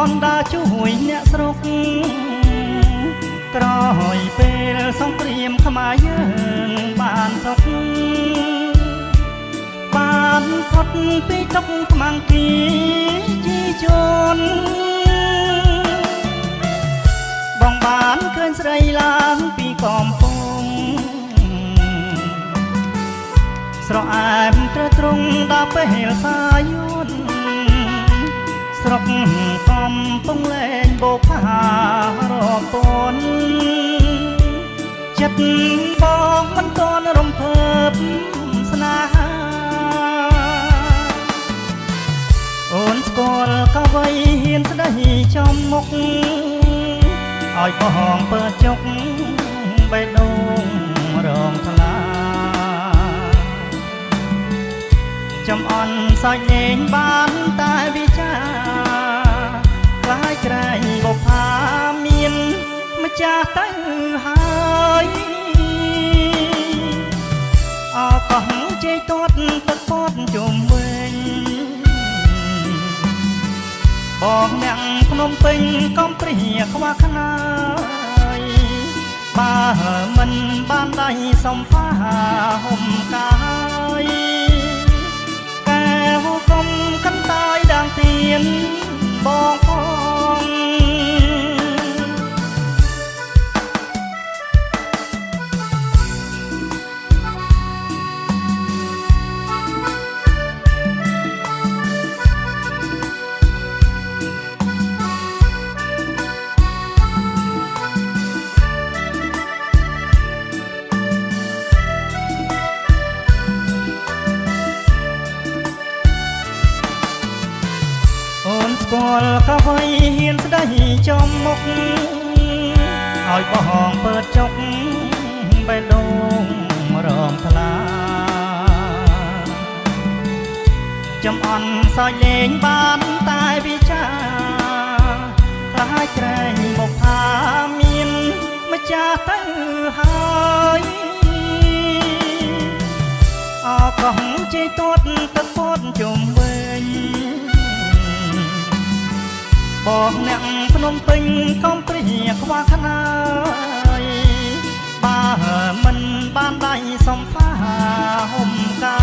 នដើរជួយអ្នកស្រុកក្រោយពេលសង្គ្រាមខ្មែរយើងបានសុខបានផុតពីទុក្ខខ្មាំងគីជីជនបងបានឃើញស្រីឡើងពីកំពង់ស្រអែមត្រត្រង់ដល់ពេលសាយន្តស្រុកកំពុងលែងបោកផារពន់ចិត្តបងមិនតន់រំភើបស្នេហាអូនស្គាល់កវីហ៊ានស្ដីចំមុខឲ្យបងពើចុកបេះដូងរងថ្លាចំអន់សាច់លេងបានតែវិចាខ្លាយក្រែងបុប្ផាមានម្ចាស់ទៅហើយអកោះជ័យទាត់ទឹកពតជុំវិញបងអ្នកភ្នំពេញកំព្រាខ្វះខ្នាយបើមិនបានដៃសំផាហុំកាយកែវកុំកន្តាយដាងទៀនបងផងស្គាល់កវីហ៊ានស្ដីចំមុខឲ្យបងពើចុកបេះដូងរងថ្លាចំអន់សាច់លេងបានតែវិចាខ្លាយក្រែងបុប្ផាមានម្ចាស់ទៅហើយអកោះជ័យទាត់ទឹកពតជុំវិញបងអ្នកភ្នំពេញកំព្រាខ្វះខ្នាយបើមិនបានដៃសំផាហុំកា